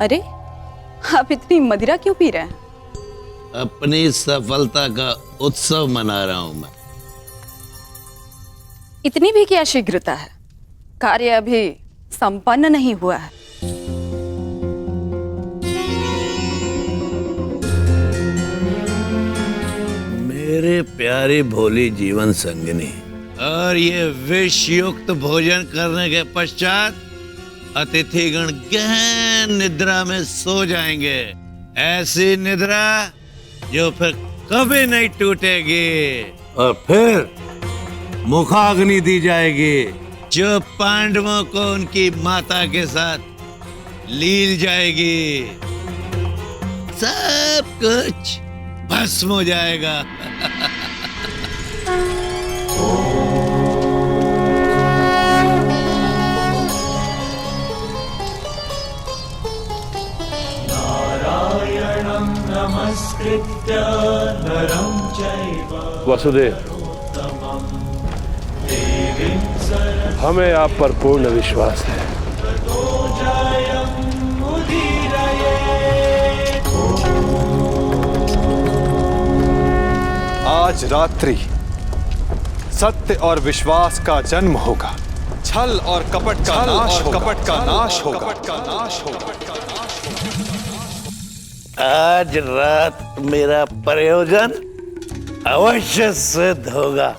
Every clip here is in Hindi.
अरे, आप इतनी मदिरा क्यों पी रहे हैं? अपनी सफलता का उत्सव मना रहा हूं मैं। इतनी भी क्या शीघ्रता है? कार्य अभी संपन्न नहीं हुआ है। मेरे प्यारे भोली जीवन संगिनी, और ये विष युक्त भोजन करने के पश्चात अतिथिगण गहन निद्रा में सो जाएंगे। ऐसी निद्रा जो फिर कभी नहीं टूटेगी। और फिर मुखाग्नि दी जाएगी जो पांडवों को उनकी माता के साथ लील जाएगी। सब कुछ भस्म हो जाएगा। नमस्कृत्य नरं चैव वसुदेव, हमें आप पर पूर्ण विश्वास है। आज रात्रि सत्य और विश्वास का जन्म होगा। छल और कपट का नाश होगा। आज रात मेरा प्रयोजन अवश्य सिद्ध होगा।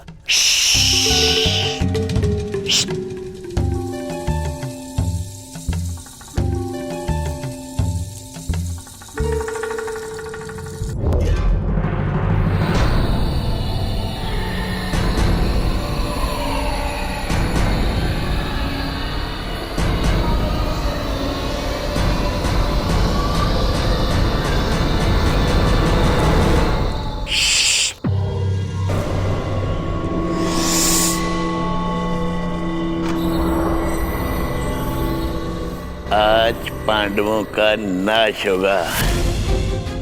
आज पांडवों का नाश होगा।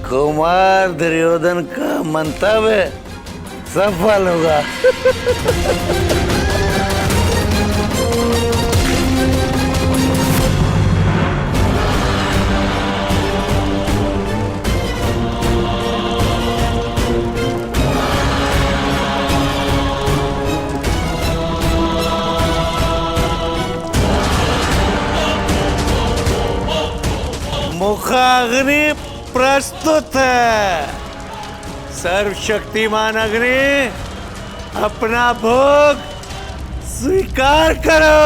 कुमार दुर्योधन का मंतव्य सफल होगा। मुखाग्नि प्रस्तुत है। सर्वशक्तिमान अग्नि, अपना भोग स्वीकार करो।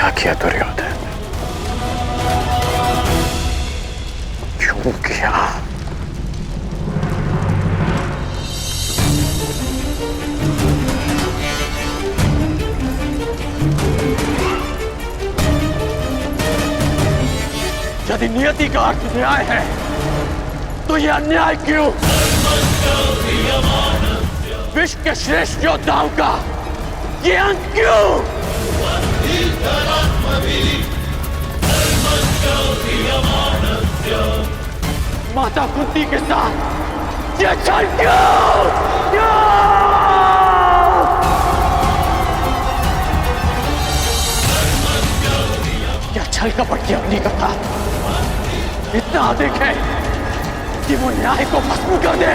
क्या किया दुर्योधन? क्यों किया? यदि नियति का अर्थ न्याय है तो यह अन्याय क्यों? विश्व के श्रेष्ठ योद्धाओं का ये अंत क्यों? माता कुंती के साथ ये छल क्यों? क्या छल कपट की अग्नि कथा इतना अधिक है कि वो न्याय को भस्म कर दे?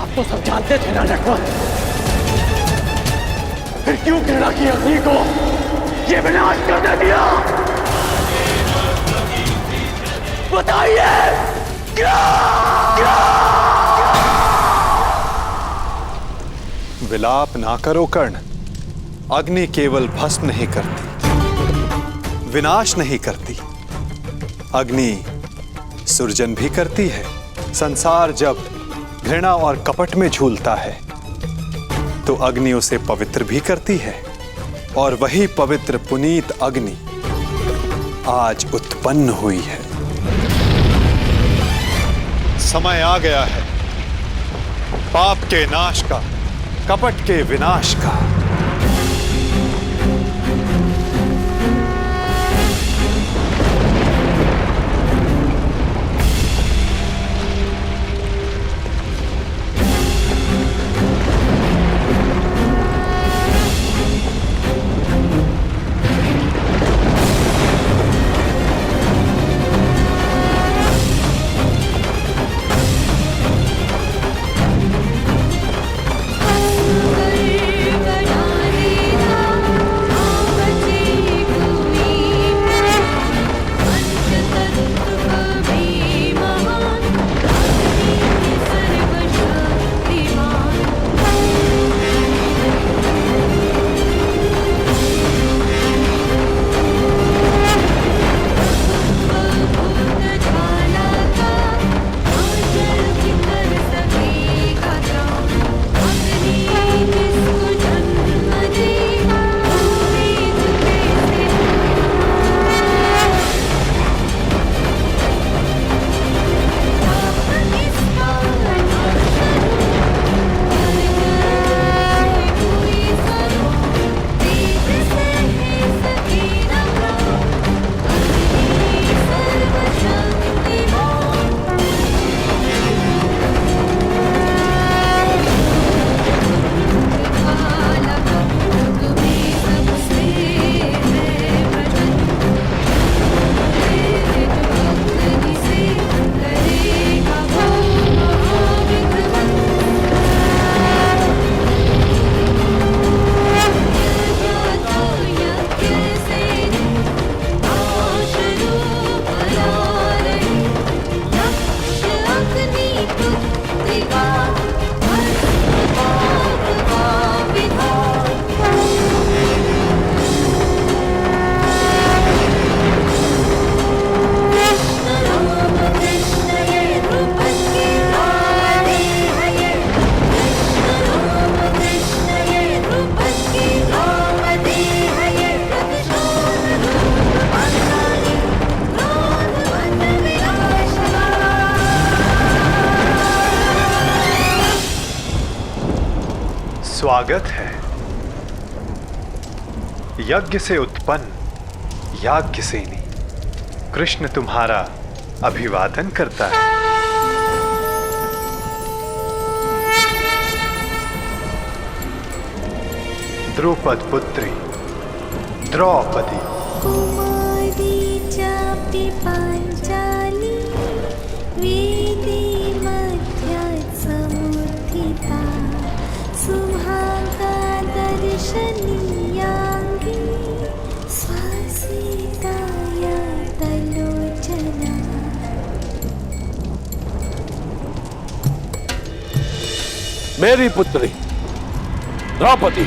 आप तो सब जानते थे ना नटवर, फिर क्यों घृणा की अग्नि को ये विनाश करने दिया? बताइए क्या? विलाप ना करो कर्ण। अग्नि केवल भस्म नहीं करती, विनाश नहीं करती, अग्नि सृजन भी करती है। संसार जब घृणा और कपट में झूलता है तो अग्नि उसे पवित्र भी करती है, और वही पवित्र पुनीत अग्नि आज उत्पन्न हुई है। समय आ गया है पाप के नाश का, कपट के विनाश का। स्वागत है। यज्ञ से उत्पन्न याज्ञसेनी कृष्ण तुम्हारा अभिवादन करता है। द्रुपद पुत्री द्रौपदी, कुमारी चापि पांचाली वेदी मध्या समुत्थिता सुहागा दर्शनीयांगी स्वासिताया तलोचना। मेरी पुत्री द्रौपदी,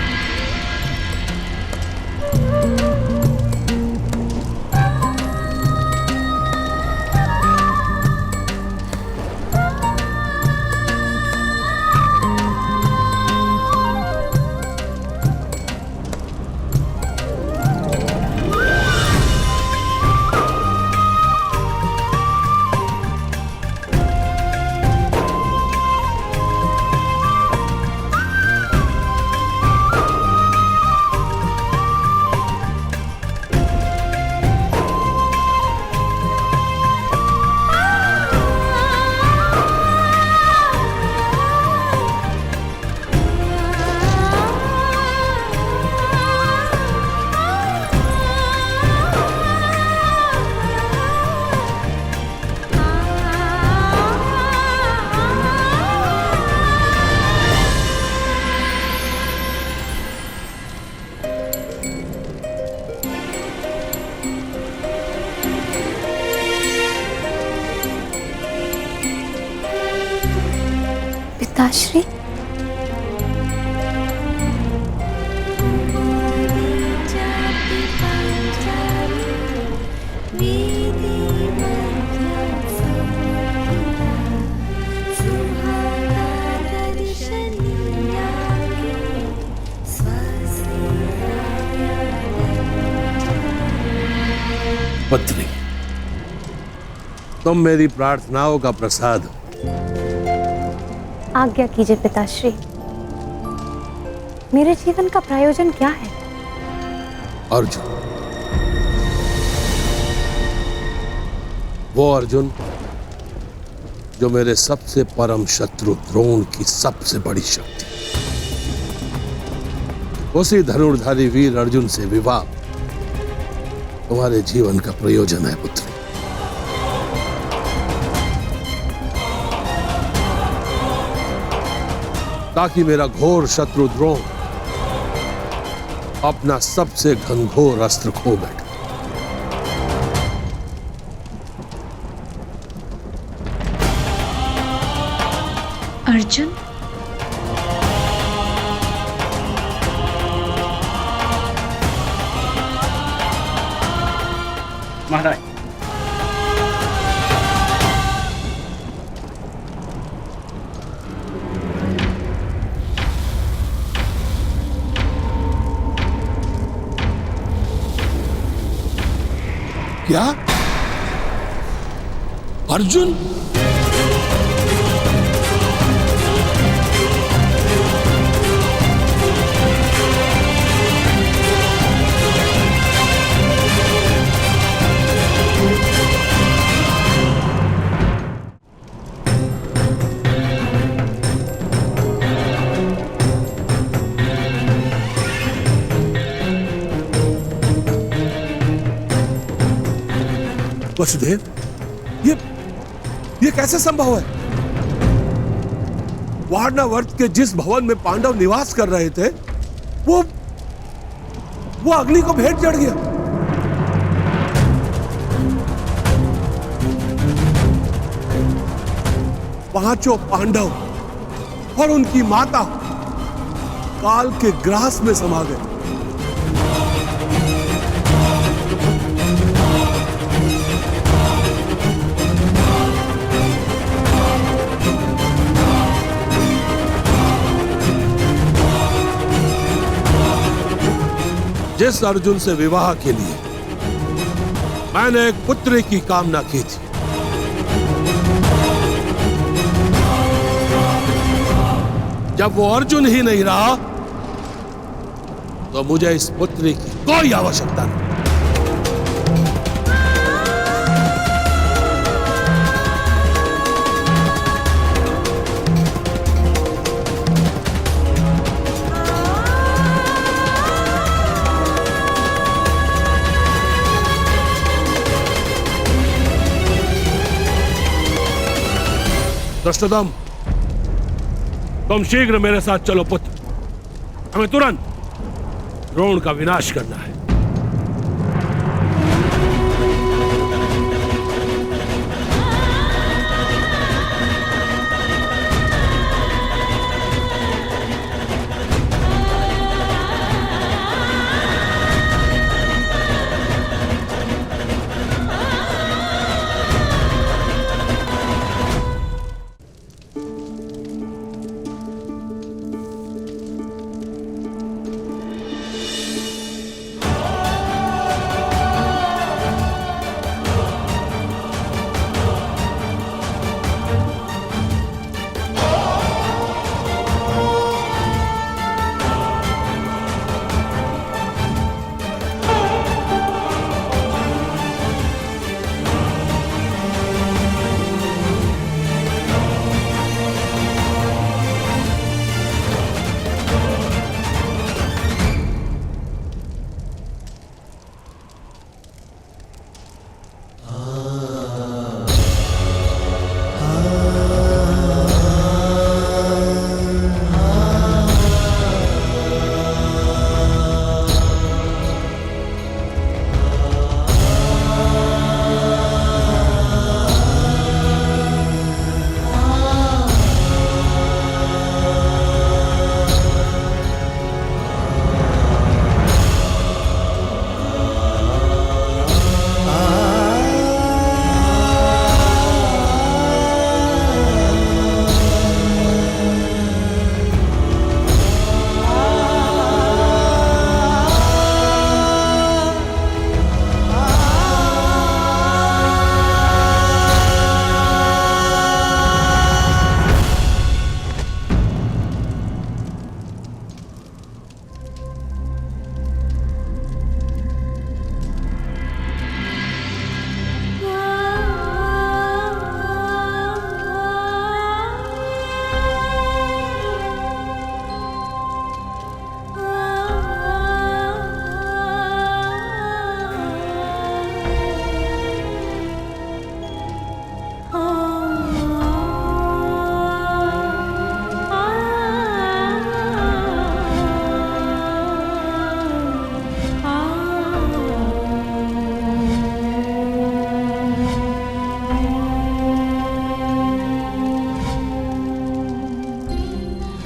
पिताश्री। पुत्री, तुम मेरी प्रार्थनाओं का प्रसाद हो। आज्ञा कीजिए पिताश्री, मेरे जीवन का प्रयोजन क्या है? अर्जुन, वो अर्जुन जो मेरे सबसे परम शत्रु द्रोण की सबसे बड़ी शक्ति, उसी धनुर्धारी वीर अर्जुन से विवाह तुम्हारे जीवन का प्रयोजन है पुत्री। ताकि मेरा घोर शत्रु द्रोण अपना सबसे घनघोर अस्त्र खो बैठे। अर्जुन, महाराज, क्या अर्जुन? वसुदेव, ये कैसे संभव है? वारणावर्त के जिस भवन में पांडव निवास कर रहे थे, वो अग्नि को भेंट चढ़ गया। पांचों पांडव और उनकी माता काल के ग्रास में समा गए। जिस अर्जुन से विवाह के लिए मैंने एक पुत्री की कामना की थी, जब वो अर्जुन ही नहीं रहा तो मुझे इस पुत्री की कोई आवश्यकता नहीं। धृष्टद्युम्न, तुम शीघ्र मेरे साथ चलो पुत्र। हमें तुरंत द्रोण का विनाश करना है।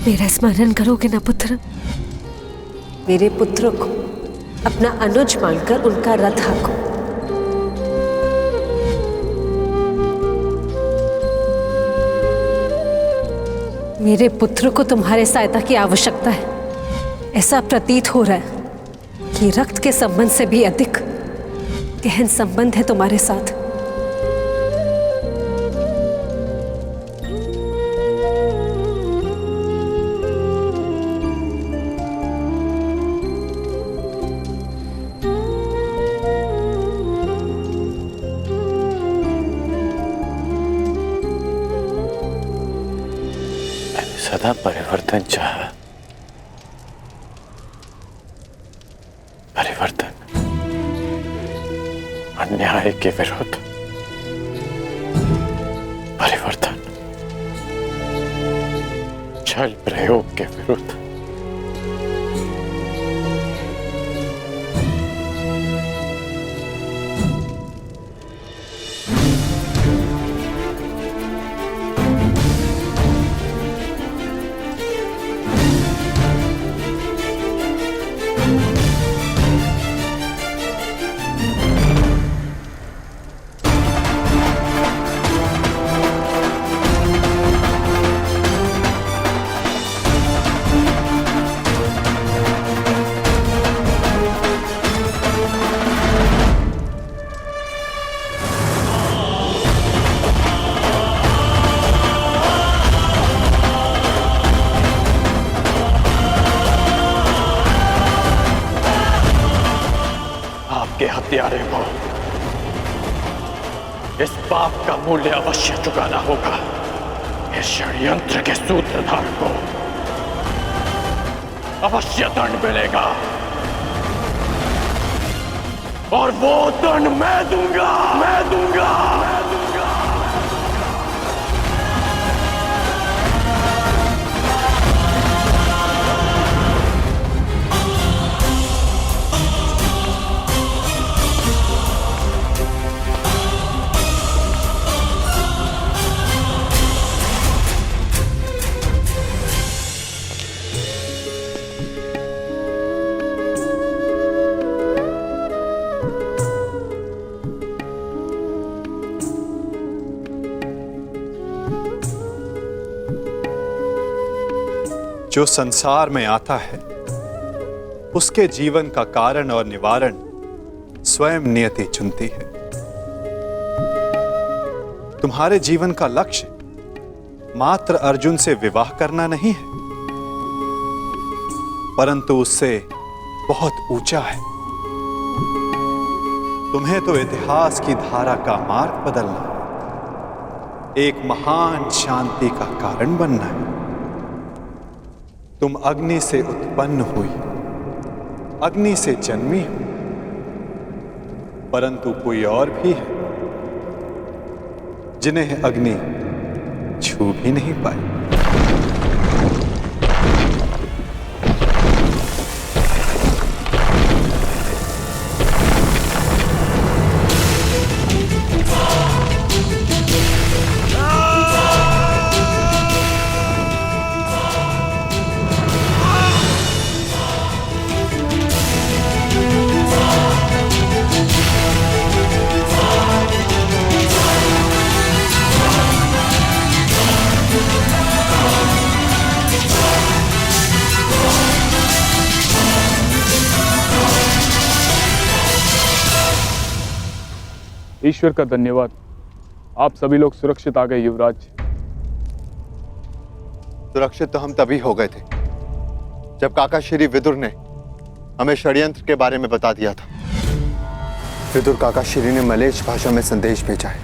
मेरा स्मरण करोगे ना पुत्र? मेरे पुत्र को अपना अनुज मानकर उनका रथ हाँको। मेरे पुत्र को तुम्हारे सहायता की आवश्यकता है। ऐसा प्रतीत हो रहा है कि रक्त के संबंध से भी अधिक गहन संबंध है तुम्हारे साथ। सदा परिवर्तन चाहा, परिवर्तन अन्याय के विरुद्ध, परिवर्तन छल प्रयोग के विरुद्ध। के हत्यारे को इस पाप का मूल्य अवश्य चुकाना होगा। इस षड्यंत्र के सूत्रधार को अवश्य दंड मिलेगा और वो दंड मैं दूंगा, मैं दूंगा, मैं दूंगा। जो संसार में आता है उसके जीवन का कारण और निवारण स्वयं नियति चुनती है। तुम्हारे जीवन का लक्ष्य मात्र अर्जुन से विवाह करना नहीं है, परंतु उससे बहुत ऊंचा है। तुम्हें तो इतिहास की धारा का मार्ग बदलना, एक महान शांति का कारण बनना है। तुम अग्नि से उत्पन्न हुई, अग्नि से जन्मी हो, परंतु कोई और भी है जिन्हें अग्नि छू भी नहीं पाई। ईश्वर का धन्यवाद, आप सभी लोग सुरक्षित आ गए युवराज। सुरक्षित तो हम तभी हो गए थे जब काका श्री विदुर ने हमें षड्यंत्र के बारे में बता दिया था। विदुर काका श्री ने मलेच्छ भाषा में संदेश भेजा है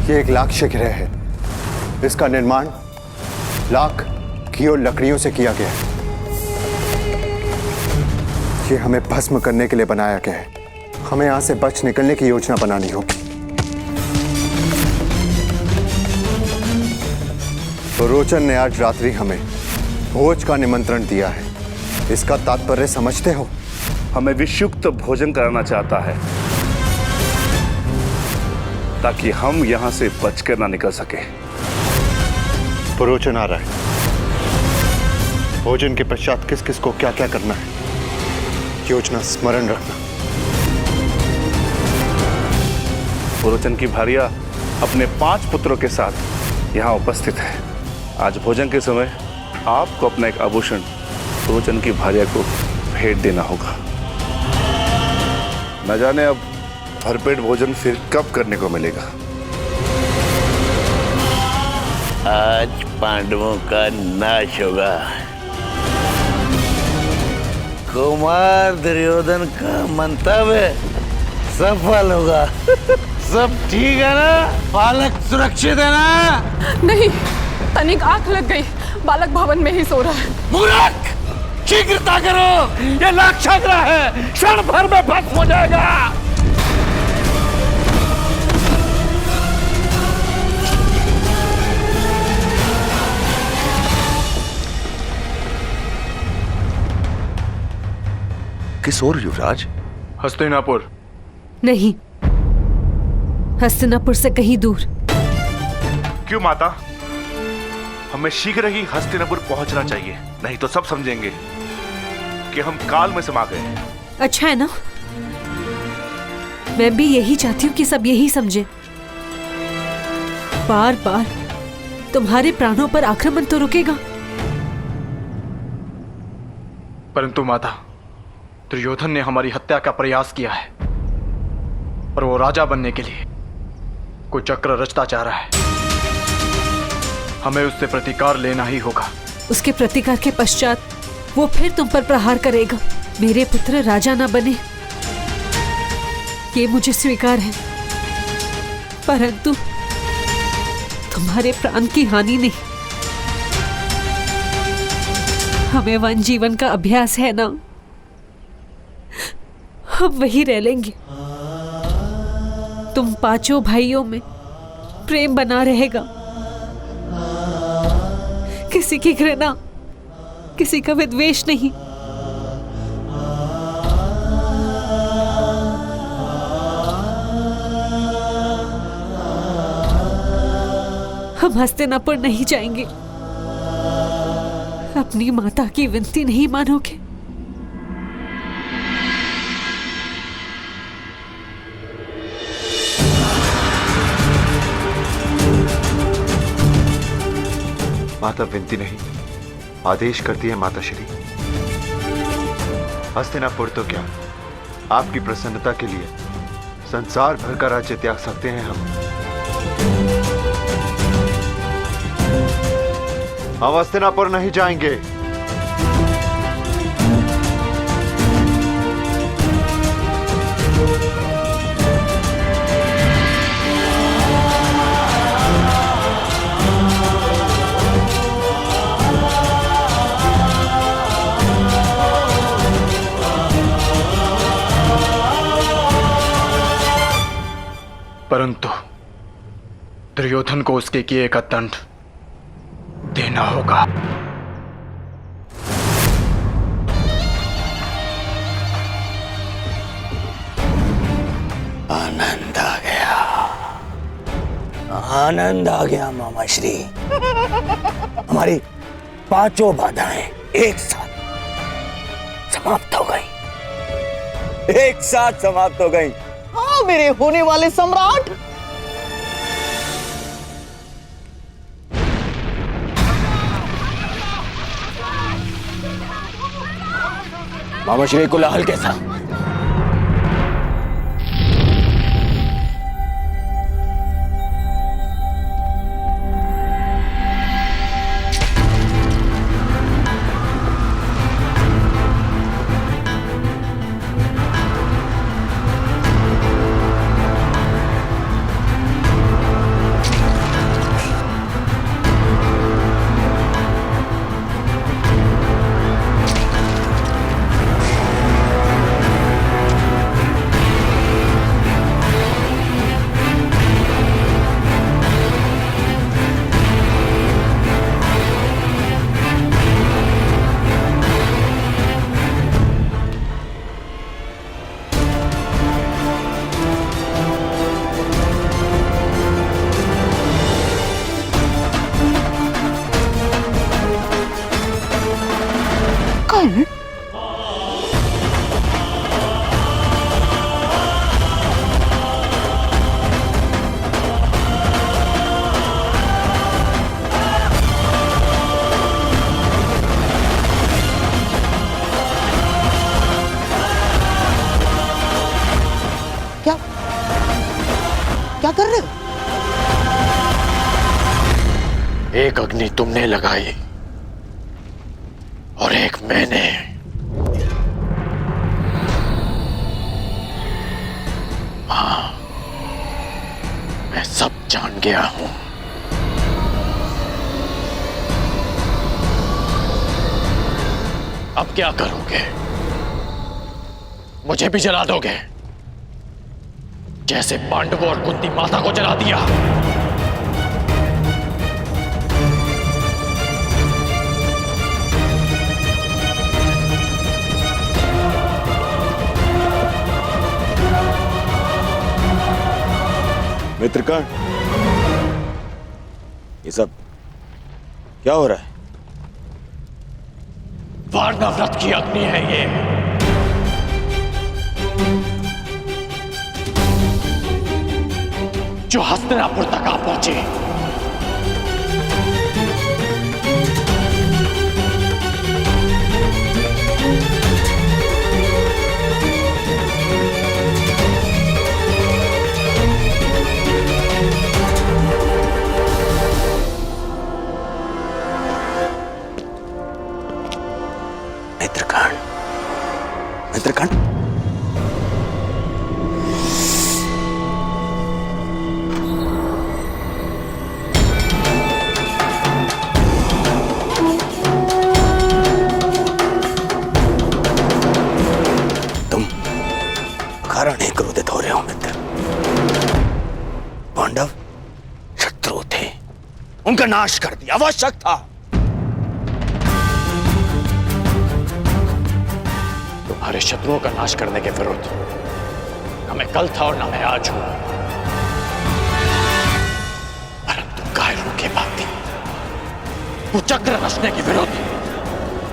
कि एक लाक्ष्य ग्रह है, इसका निर्माण लाख घी और लकड़ियों से किया गया है। ये हमें भस्म करने के लिए बनाया गया है। हमें यहां से बच निकलने की योजना बनानी होगी। तो रोचन ने आज रात्रि हमें भोज का निमंत्रण दिया है। इसका तात्पर्य समझते हो? हमें विषयुक्त भोजन कराना चाहता है ताकि हम यहां से बचकर ना निकल सके। तो रोचन आ रहा है। भोजन के पश्चात किस किस को क्या क्या करना है, योजना स्मरण रखना। सुलोचन की भारिया अपने 5 पुत्रों के साथ यहाँ उपस्थित है। आज भोजन के समय आपको अपना एक आभूषण सुलोचन की भारिया को भेंट देना होगा। न जाने अब भरपेट भोजन फिर कब करने को मिलेगा। आज पांडवों का नाश होगा। कुमार दुर्योधन का मंतव्य सफल होगा। सब ठीक है ना? बालक सुरक्षित है ना? नहीं, तनिक आंख लग गई, बालक भवन में ही सो रहा है। मूर्ख! शीघ्रता करो, ये लाक्षाग्रह है, क्षण भर में भस्म हो जाएगा। किस ओर युवराज? हस्तिनापुर। नहीं, हस्तिनापुर से कहीं दूर। क्यों माता? हमें शीघ्र ही हस्तिनापुर पहुंचना चाहिए, नहीं तो सब समझेंगे कि हम काल में समा गए। अच्छा है ना, मैं भी यही चाहती हूँ कि सब यही समझे। बार बार तुम्हारे प्राणों पर आक्रमण तो रुकेगा, परंतु माता, दुर्योधन ने हमारी हत्या का प्रयास किया है और वो राजा बनने के लिए कोई चक्र रचता जा रहा है। हमें उससे प्रतिकार लेना ही होगा। उसके प्रतिकार के पश्चात वो फिर तुम पर प्रहार करेगा। मेरे पुत्र राजा ना बने, ये मुझे स्वीकार है, परंतु तुम्हारे प्राण की हानि नहीं। हमें वन जीवन का अभ्यास है ना, हम वही रह लेंगे। तुम 5 भाइयों में प्रेम बना रहेगा, किसी की घृणा, किसी का विद्वेष नहीं। हम हस्तिनापुर नहीं जाएंगे। अपनी माता की विनती नहीं मानोगे? माता विनती नहीं, आदेश करती है माता श्री। हस्तिनापुर तो क्या, आपकी प्रसन्नता के लिए संसार भर का राज्य त्याग सकते हैं हम हस्तिनापुर नहीं जाएंगे। परंतु दुर्योधन को उसके किए का दंड देना होगा। आनंद आ गया, आनंद आ गया मामा श्री। हमारी 5 बाधाएं एक साथ समाप्त हो गई, एक साथ समाप्त हो गई। हाँ मेरे होने वाले सम्राट। मामा श्री कोलाहल कैसा? कर्ण, क्या क्या कर रहे हो? एक अग्नि तुमने लगाई और एक मैंने। हाँ, मैं सब जान गया हूं। अब क्या करोगे? मुझे भी जला दोगे जैसे पांडवों और कुंती माता को जला दिया? मित्रकर्ण, ये सब क्या हो रहा है? वारणव्रत की अग्नि है ये। जो हस्तिनापुर तक आ पहुंची। मित्रकर्ण, मित्रकर्ण, कारण ही क्रोधित हो रहे हो मित्र। पांडव शत्रु थे, उनका नाश कर दिया आवश्यक था। तुम्हारे शत्रुओं का नाश करने के विरुद्ध न मैं कल था और न मैं आज हूं, परंतु कायरों के भांति कुचक्र रचने के विरुद्ध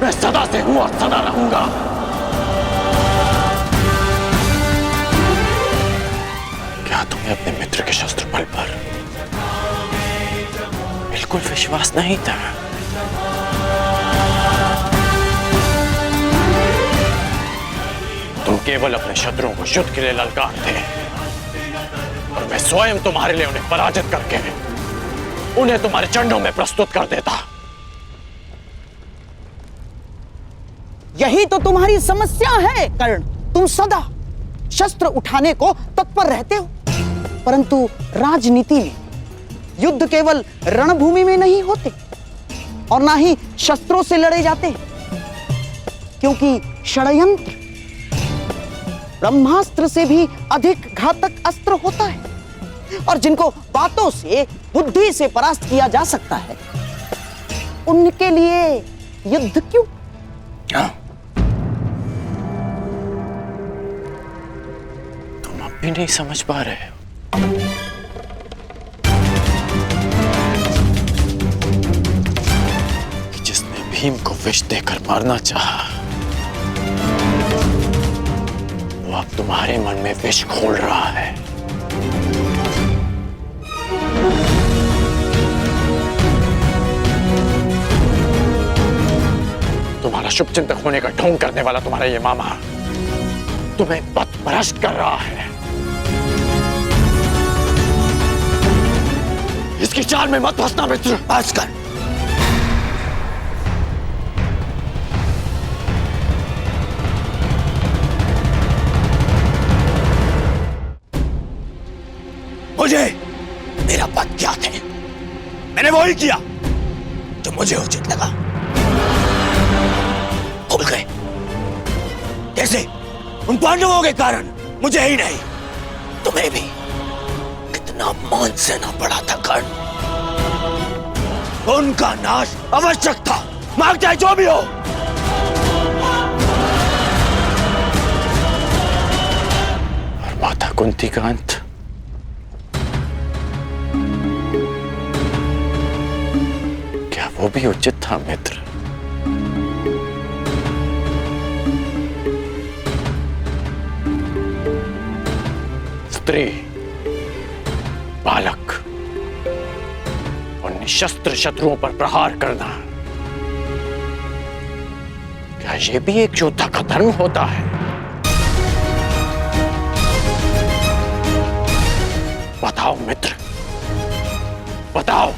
मैं सदा से हूं और सदा रहूंगा। क्या तुम्हें अपने मित्र के शस्त्र बल पर बिल्कुल विश्वास नहीं था? तुम केवल अपने शत्रुओं को युद्ध के लिए ललकारते और मैं स्वयं तुम्हारे लिए उन्हें पराजित करके उन्हें तुम्हारे चरणों में प्रस्तुत कर देता। यही तो तुम्हारी समस्या है कर्ण। तुम सदा शस्त्र उठाने को तत्पर रहते हो, परंतु राजनीति में युद्ध केवल रणभूमि में नहीं होते और ना ही शस्त्रों से लड़े जाते, क्योंकि षड्यंत्र ब्रह्मास्त्र से भी अधिक घातक अस्त्र होता है और जिनको बातों से बुद्धि से परास्त किया जा सकता है, उनके लिए युद्ध क्यों? तुम अब भी नहीं समझ पा रहे हो? कि जिसने भीम को विष देकर मारना चाहा, वो अब तुम्हारे मन में विष घोल रहा है। तुम्हारा शुभचिंतक होने का ढोंग करने वाला तुम्हारा ये मामा तुम्हें पथभ्रष्ट कर रहा है। इसकी चाल में मत फंसना मित्र। बस कर। मुझे मेरा पद ज्ञात है, मैंने वही किया जो मुझे उचित लगा। भूल गए कैसे? उन पांडवों के कारण मुझे ही नहीं तुम्हें भी कितना मान सहना पड़ा था कर्ण। उनका नाश आवश्यक था, मांग चाहे जो भी हो। और माता कुंती का अंत क्या वो भी उचित था मित्र? स्त्री, बालक और निशस्त्र शत्रुओं पर प्रहार करना, क्या यह भी एक योद्धा का धर्म होता है? बताओ मित्र, बताओ।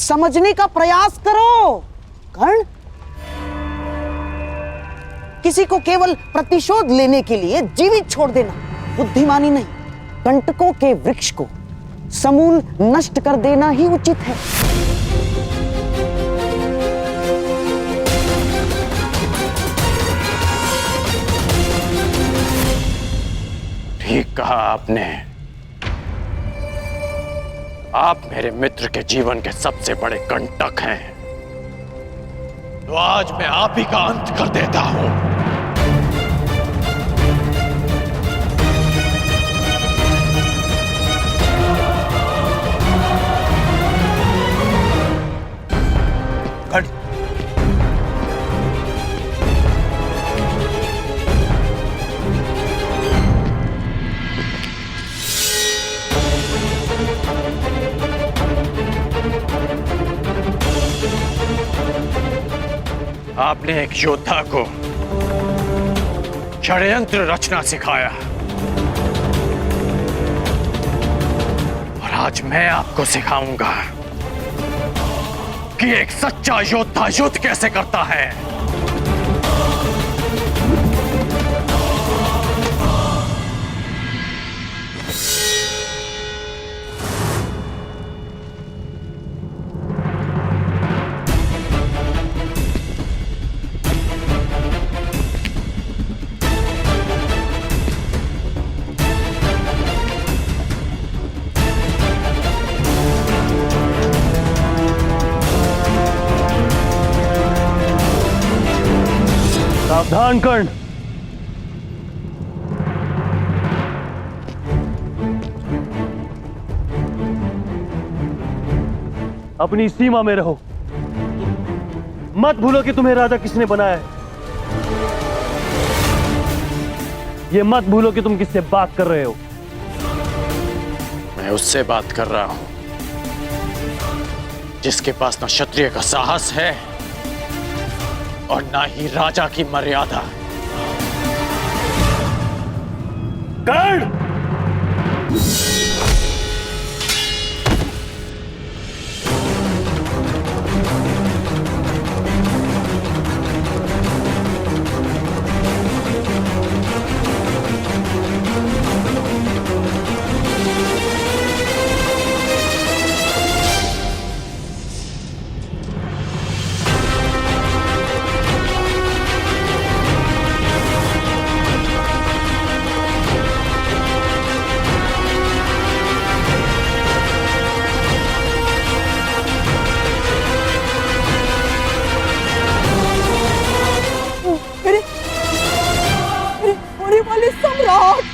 समझने का प्रयास करो कर्ण। किसी को केवल प्रतिशोध लेने के लिए जीवित छोड़ देना बुद्धिमानी नहीं, कंटकों के वृक्ष को समूल नष्ट कर देना ही उचित है। ठीक कहा आपने। आप मेरे मित्र के जीवन के सबसे बड़े कंटक हैं, तो आज मैं आप ही का अंत कर देता हूं। आपने एक योद्धा को षड्यंत्र रचना सिखाया और आज मैं आपको सिखाऊंगा कि एक सच्चा योद्धा युद्ध कैसे करता है। सावधान कर्ण। अपनी सीमा में रहो, मत भूलो कि तुम्हें राजा किसने बनाया है। ये मत भूलो कि तुम किससे बात कर रहे हो। मैं उससे बात कर रहा हूं जिसके पास ना क्षत्रिय का साहस है और ना ही राजा की मर्यादा। कर्ण! सम्राट!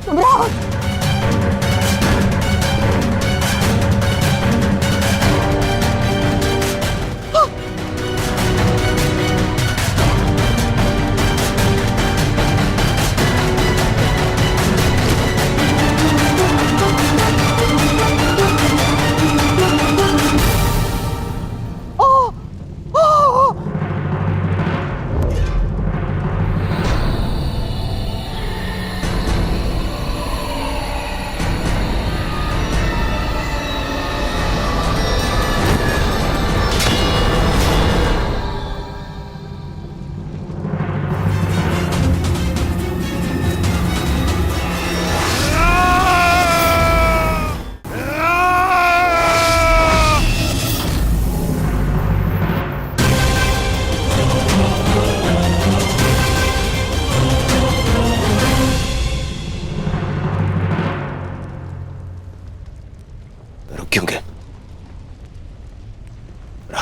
सम्राट!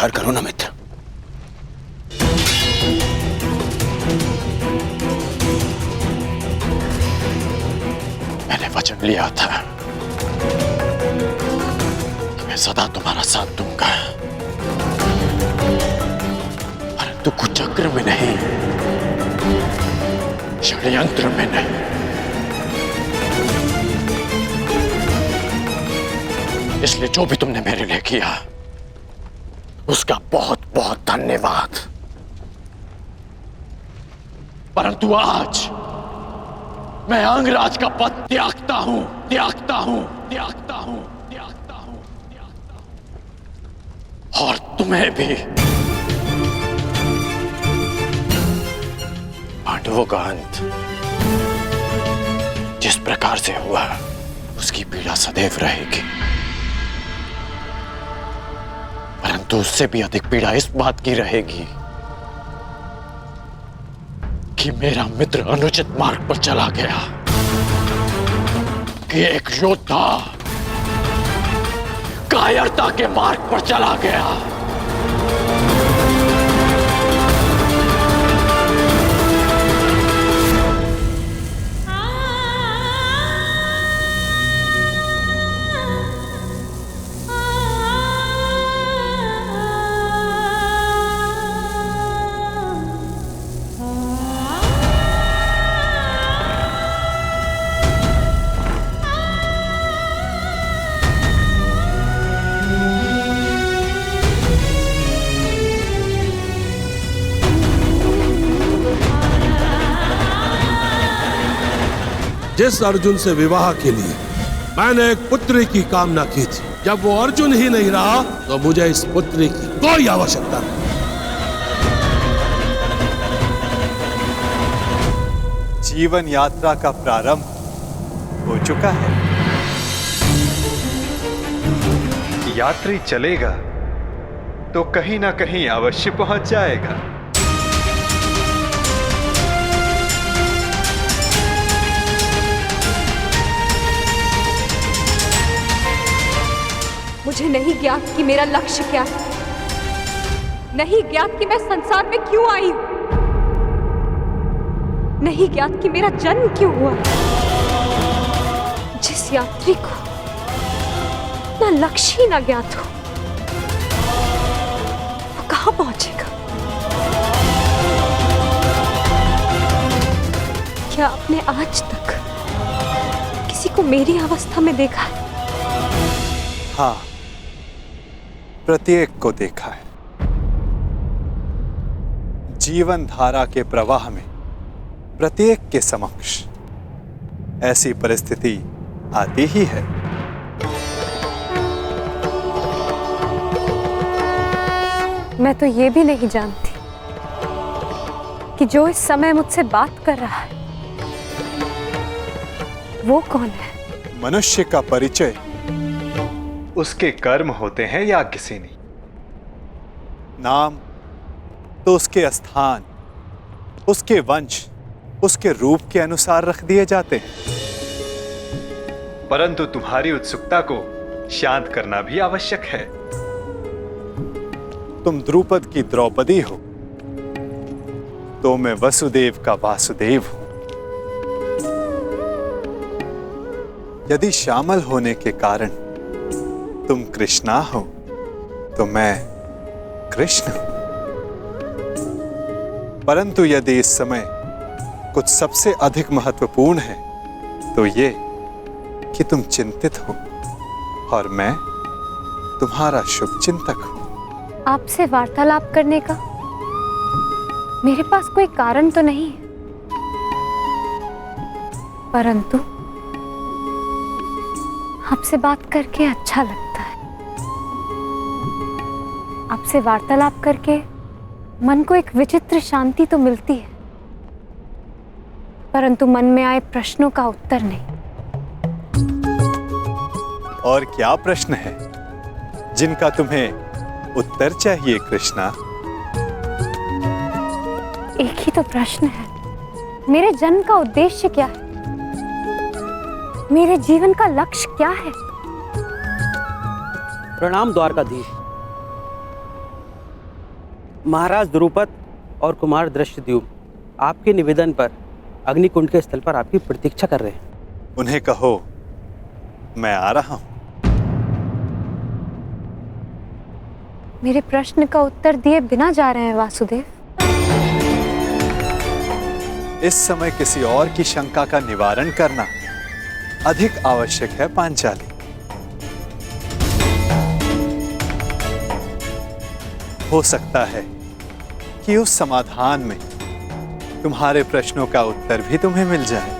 स्वीकार करो ना मित्र। मैंने वचन लिया था कि मैं सदा तुम्हारा साथ दूंगा, परंतु कुचक्र में नहीं, षड्यंत्र में नहीं। इसलिए जो भी तुमने मेरे लिए किया उसका बहुत बहुत धन्यवाद, परंतु आज मैं अंगराज का पद त्यागता हूं, त्यागता हूं, त्यागता हूं, त्यागता हूं, त्यागता हूं। और तुम्हें भी। पांडवों का अंत जिस प्रकार से हुआ उसकी पीड़ा सदैव रहेगी, परंतु उससे भी अधिक पीड़ा इस बात की रहेगी कि मेरा मित्र अनुचित मार्ग पर चला गया, कि एक योद्धा कायरता के मार्ग पर चला गया। जिस अर्जुन से विवाह के लिए मैंने एक पुत्री की कामना की थी, जब वो अर्जुन ही नहीं रहा तो मुझे इस पुत्री की कोई आवश्यकता नहीं। जीवन यात्रा का प्रारंभ हो चुका है। यात्री चलेगा तो कहीं ना कहीं अवश्य पहुंच जाएगा। मुझे नहीं ज्ञात कि मेरा लक्ष्य क्या है, नहीं ज्ञात कि मैं संसार में क्यों आई हूं, नहीं ज्ञात कि मेरा जन्म क्यों हुआ। जिस यात्री को अपना लक्ष्य ही ना ज्ञात हो वो कहां पहुंचेगा? क्या आपने आज तक किसी को मेरी अवस्था में देखा है? हाँ, प्रत्येक को देखा है। जीवन धारा के प्रवाह में प्रत्येक के समक्ष ऐसी परिस्थिति आती ही है। मैं तो ये भी नहीं जानती कि जो इस समय मुझसे बात कर रहा है वो कौन है। मनुष्य का परिचय उसके कर्म होते हैं या किसी नहीं। नाम तो उसके स्थान, उसके वंश, उसके रूप के अनुसार रख दिए जाते हैं, परंतु तुम्हारी उत्सुकता को शांत करना भी आवश्यक है। तुम द्रुपद की द्रौपदी हो तो मैं वसुदेव का वासुदेव हूं। यदि शामल होने के कारण तुम कृष्णा हो तो मैं कृष्ण हूं। परंतु यदि इस समय कुछ सबसे अधिक महत्वपूर्ण है तो ये कि तुम चिंतित हो और मैं तुम्हारा शुभ चिंतक हूं। आपसे वार्तालाप करने का मेरे पास कोई कारण तो नहीं है, परंतु आपसे बात करके अच्छा लगता है। आपसे वार्तालाप करके मन को एक विचित्र शांति तो मिलती है, परंतु मन में आए प्रश्नों का उत्तर नहीं। और क्या प्रश्न है जिनका तुम्हें उत्तर चाहिए कृष्णा? एक ही तो प्रश्न है, मेरे जन्म का उद्देश्य क्या है, मेरे जीवन का लक्ष्य क्या है? प्रणाम द्वारकाधीश। महाराज द्रुपद और कुमार दृष्टद्युम्न आपके निवेदन पर अग्निकुंड के स्थल पर आपकी प्रतीक्षा कर रहे हैं। उन्हें कहो मैं आ रहा हूं। मेरे प्रश्न का उत्तर दिए बिना जा रहे हैं वासुदेव। इस समय किसी और की शंका का निवारण करना अधिक आवश्यक है पांचाली। हो सकता है कि उस समाधान में तुम्हारे प्रश्नों का उत्तर भी तुम्हें मिल जाए।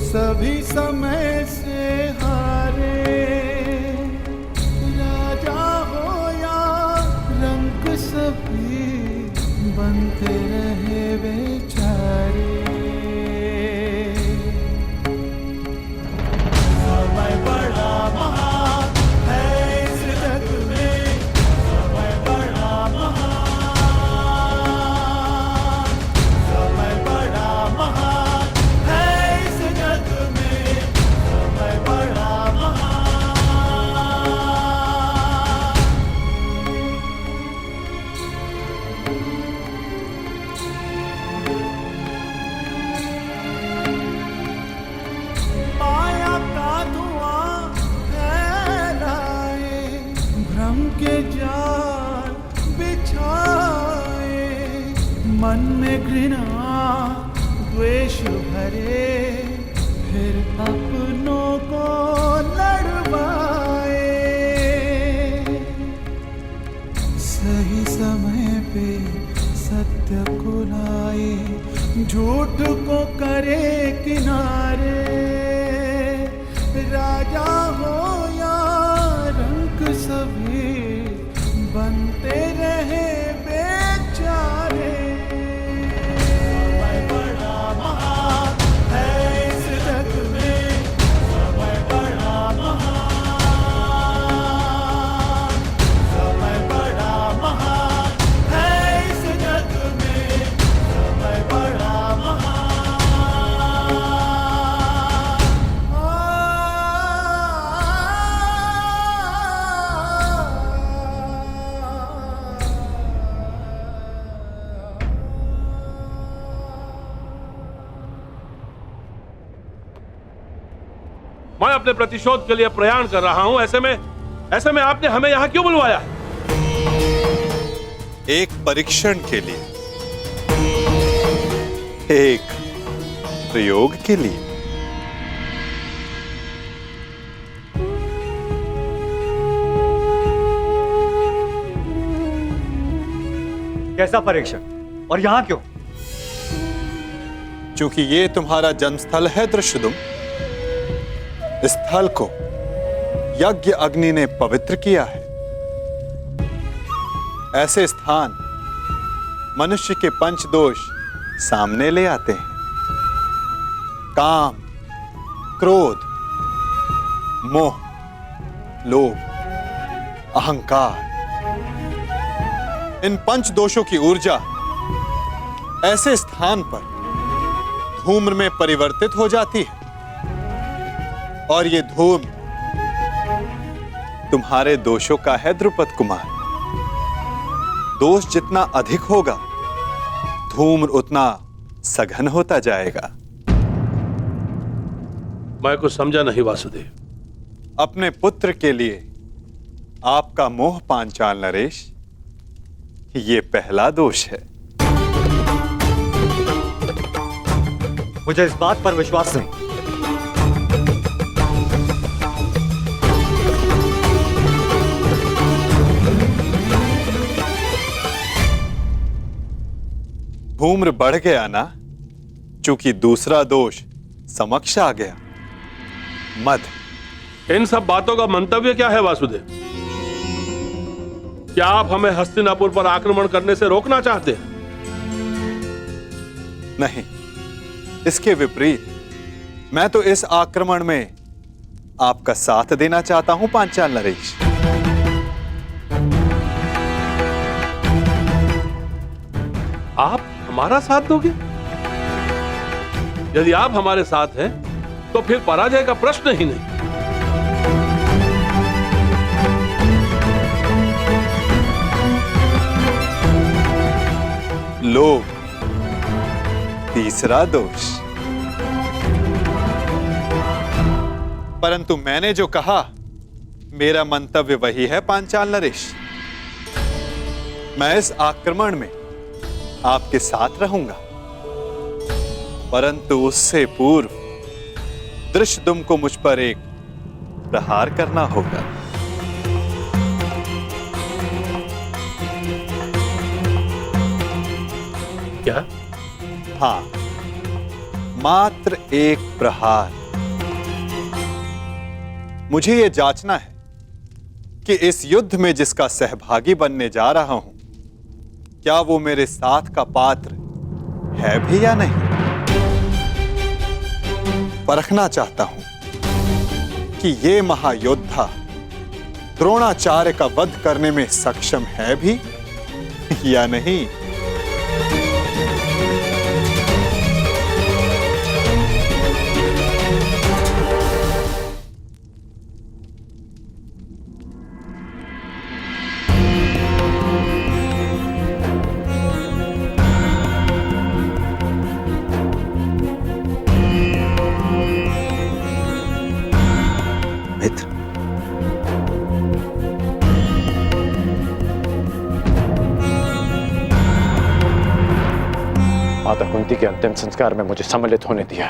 सभी समय से हारे, राजा हो या रंक सभी बनते रहे बेचारे। समय बड़ा महान है इस जग में, समय बड़ा महान, समय बड़ा महान है इस जग में, समय बड़ा महान। माया का धुआं फैलाए, भ्रम के जाल बिछाए, मन में घृणा द्वेष भरे, फिर अपनों को लड़वाए। सही समय पे सत्य को लाए, झूठ को करे किनारे। राजा हो या रंक सभी बनते रहे बेचारे। समय बड़ा महान है इस जग में, समय बड़ा महान, समय बड़ा महान है इस जग में, समय बड़ा महान। मैं अपने प्रतिशोध के लिए प्रयाण कर रहा हूं। ऐसे में आपने हमें यहां क्यों बुलवाया? एक परीक्षण के लिए, एक प्रयोग के लिए। कैसा परीक्षण और यहां क्यों? क्योंकि ये तुम्हारा जन्मस्थल है दृष्टद्युम्न। इस स्थल को यज्ञ अग्नि ने पवित्र किया है। ऐसे स्थान मनुष्य के पंच दोष सामने ले आते हैं। काम, क्रोध, मोह, लोभ, अहंकार। इन पंच दोषों की ऊर्जा ऐसे स्थान पर धूम्र में परिवर्तित हो जाती है, और ये धूम्र तुम्हारे दोषों का है द्रुपद कुमार। दोष जितना अधिक होगा, धूम्र उतना सघन होता जाएगा। मैं कुछ समझा नहीं वासुदेव। अपने पुत्र के लिए आपका मोह पांचाल नरेश, ये पहला दोष है। मुझे इस बात पर विश्वास नहीं। धूम्र बढ़ गया ना, चूंकि दूसरा दोष समक्ष आ गया, मद। इन सब बातों का मंतव्य क्या है वासुदेव? क्या आप हमें हस्तिनापुर पर आक्रमण करने से रोकना चाहते हैं? नहीं, इसके विपरीत मैं तो इस आक्रमण में आपका साथ देना चाहता हूं पांचाल नरेश। आप हमारा साथ दोगे? यदि आप हमारे साथ हैं तो फिर पराजय का प्रश्न ही नहीं। लोभ, तीसरा दोष। परंतु मैंने जो कहा, मेरा मंतव्य वही है पांचाल नरेश। मैं इस आक्रमण में आपके साथ रहूंगा, परंतु उससे पूर्व दृष्टद्युम्न को मुझ पर एक प्रहार करना होगा। क्या? हाँ, मात्र एक प्रहार। मुझे यह जांचना है कि इस युद्ध में जिसका सहभागी बनने जा रहा हूं, क्या वो मेरे साथ का पात्र है भी या नहीं। परखना चाहता हूं कि ये महायोद्धा द्रोणाचार्य का वध करने में सक्षम है भी या नहीं। माता कुंती के अंतिम संस्कार में मुझे सम्मिलित होने दिया,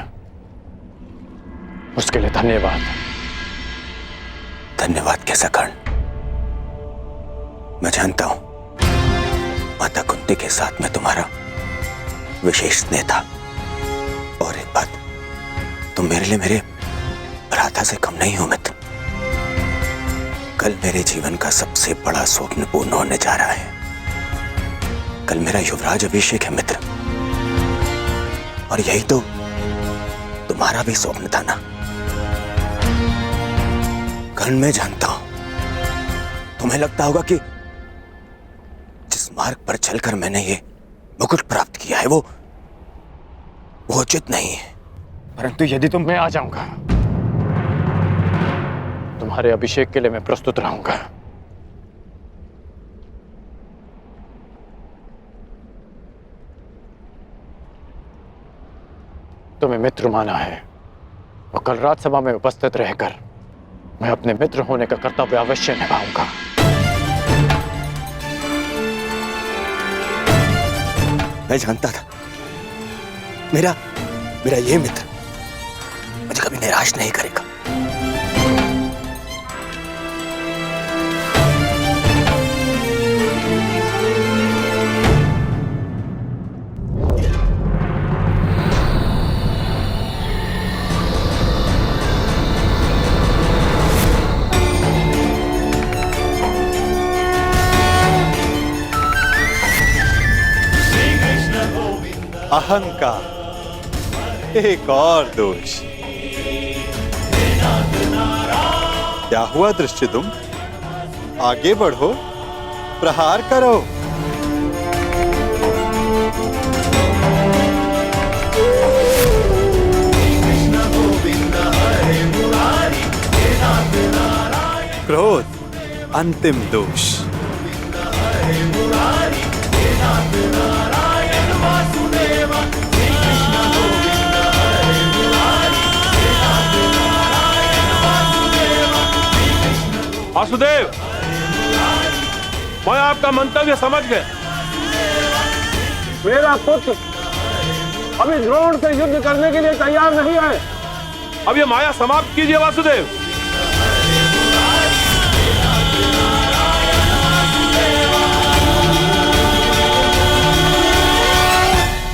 उसके लिए धन्यवाद। धन्यवाद कैसा कर्ण? मैं जानता हूं माता कुंती के साथ में तुम्हारा विशेष स्नेह था। और एक बात, तुम मेरे लिए मेरे भ्राता से कम नहीं हो मित्र। कल मेरे जीवन का सबसे बड़ा स्वप्न पूर्ण होने जा रहा है। कल मेरा युवराज अभिषेक है मित्र, और यही तो तुम्हारा भी स्वप्न था ना। कर्ण, मैं जानता हूं तुम्हें लगता होगा कि जिस मार्ग पर चलकर मैंने ये मुकुट प्राप्त किया है वो उचित नहीं है। परंतु यदि तुम, मैं आ जाऊंगा। तुम्हारे अभिषेक के लिए मैं प्रस्तुत रहूंगा। तुम्हें मित्र माना है, और कल राजसभा में उपस्थित रहकर मैं अपने मित्र होने का कर्तव्य अवश्य निभाऊंगा। मैं जानता था मेरा ये मित्र मुझे कभी निराश नहीं करेगा। अहंकार एक और दोष। क्या हुआ दृष्टद्युम्न? आगे बढ़ो, प्रहार करो। क्रोध अंतिम दोष। वासुदेव, मैं आपका मंतव्य समझ गया। मेरा पुत्र अभी द्रोण से युद्ध करने के लिए तैयार नहीं है। अब ये माया समाप्त कीजिए वासुदेव।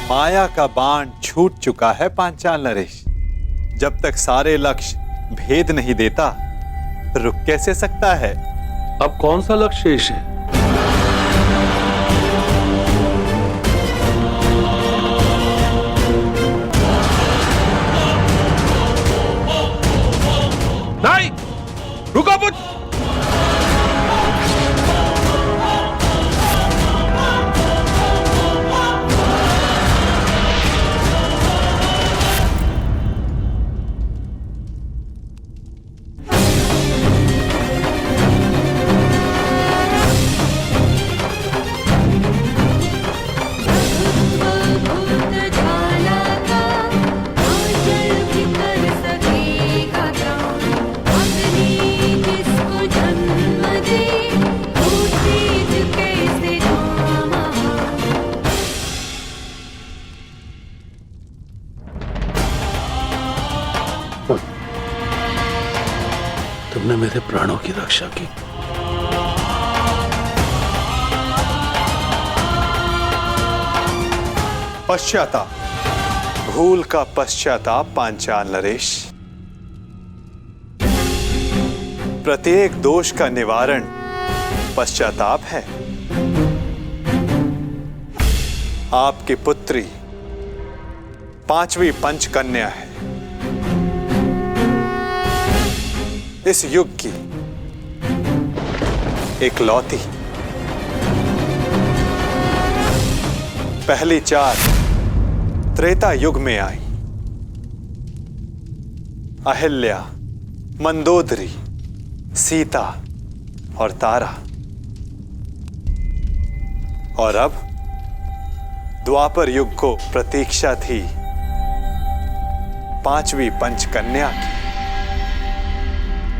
माया का बाण छूट चुका है पांचाल नरेश। जब तक सारे लक्ष्य भेद नहीं देता, रुक कैसे सकता है? अब कौन सा लक्ष्य शेष है? नहीं, रुको पुत्र। तुमने मेरे प्राणों की रक्षा की। पश्चाताप, भूल का पश्चाताप पांचाल नरेश। प्रत्येक दोष का निवारण पश्चाताप है। आपकी पुत्री 5वीं पंचकन्या है, इस युग की इकलौती। पहली 4 त्रेता युग में आई। अहिल्या, मंदोदरी, सीता और तारा। और अब द्वापर युग को प्रतीक्षा थी 5वीं पंचकन्या की,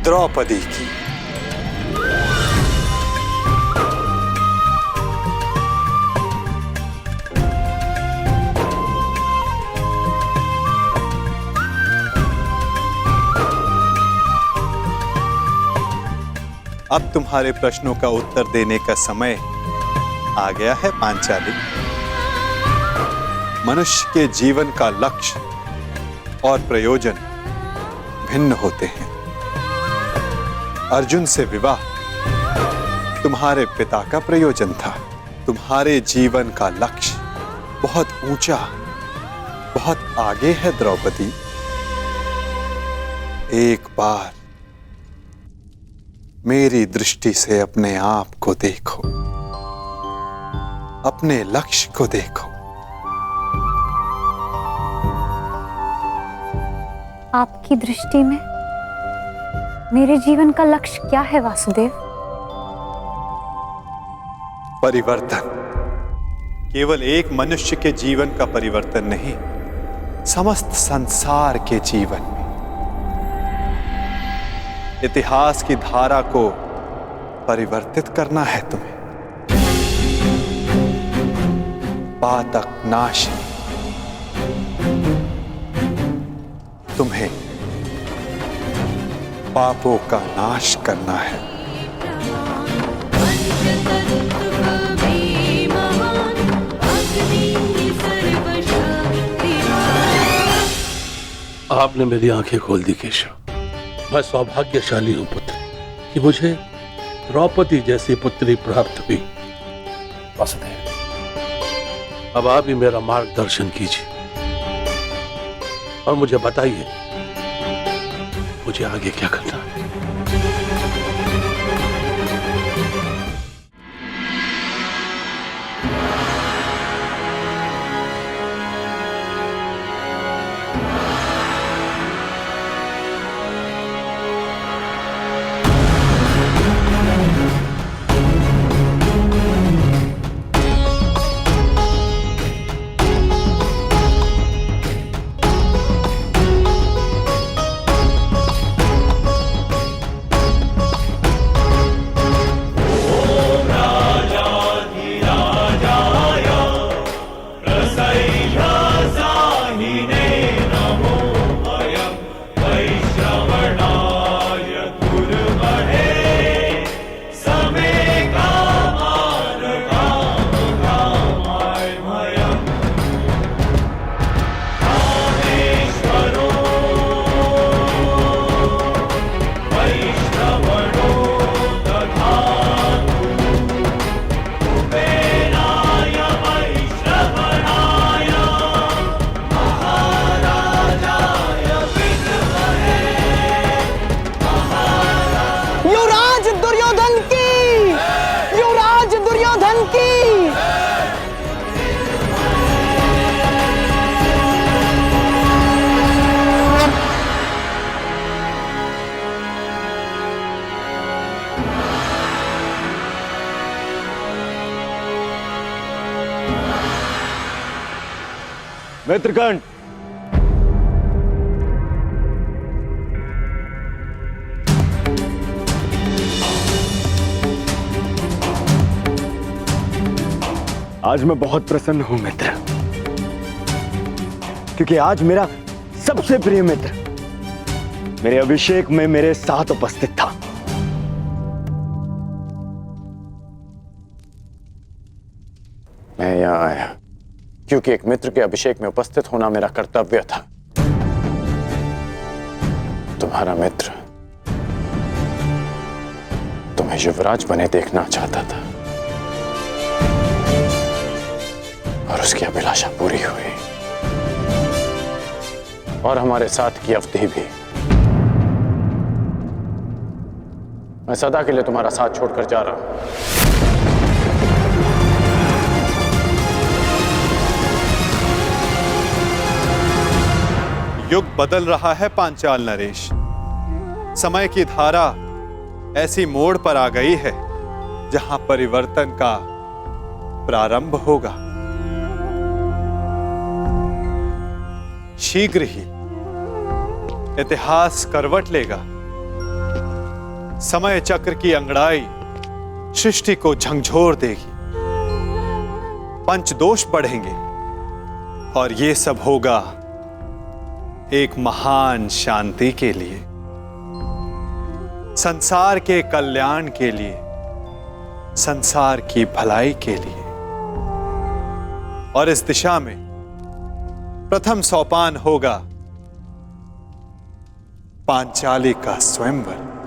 द्रौपदी की। अब तुम्हारे प्रश्नों का उत्तर देने का समय आ गया है पांचाली। मनुष्य के जीवन का लक्ष्य और प्रयोजन भिन्न होते हैं। अर्जुन से विवाह तुम्हारे पिता का प्रयोजन था। तुम्हारे जीवन का लक्ष्य बहुत ऊंचा, बहुत आगे है द्रौपदी। एक बार मेरी दृष्टि से अपने आप को देखो, अपने लक्ष्य को देखो। आपकी दृष्टि में मेरे जीवन का लक्ष्य क्या है वासुदेव? परिवर्तन। केवल एक मनुष्य के जीवन का परिवर्तन नहीं, समस्त संसार के जीवन में। इतिहास की धारा को परिवर्तित करना है तुम्हें। पातक नाश, तुम्हें पापों का नाश करना है। आपने मेरी आंखें खोल दी केशव। मैं सौभाग्यशाली हूं पुत्र कि मुझे द्रौपदी जैसी पुत्री प्राप्त हुई। वासुदेव, अब आप ही मेरा मार्गदर्शन कीजिए और मुझे बताइए मुझे आगे क्या करना है। मित्रगण, आज मैं बहुत प्रसन्न हूं मित्र, क्योंकि आज मेरा सबसे प्रिय मित्र मेरे अभिषेक में मेरे साथ उपस्थित था। मैं यहाँ आया क्योंकि एक मित्र के अभिषेक में उपस्थित होना मेरा कर्तव्य था। तुम्हारा मित्र तुम्हें युवराज बने देखना चाहता था और उसकी अभिलाषा पूरी हुई, और हमारे साथ की अवधि भी। मैं सदा के लिए तुम्हारा साथ छोड़कर जा रहा हूं। युग बदल रहा है पांचाल नरेश। समय की धारा ऐसी मोड़ पर आ गई है जहां परिवर्तन का प्रारंभ होगा। शीघ्र ही इतिहास करवट लेगा। समय चक्र की अंगड़ाई सृष्टि को झंझोर देगी, पंचदोष बढ़ेंगे, और ये सब होगा एक महान शांति के लिए, संसार के कल्याण के लिए, संसार की भलाई के लिए। और इस दिशा में प्रथम सोपान होगा पांचाली का स्वयंवर।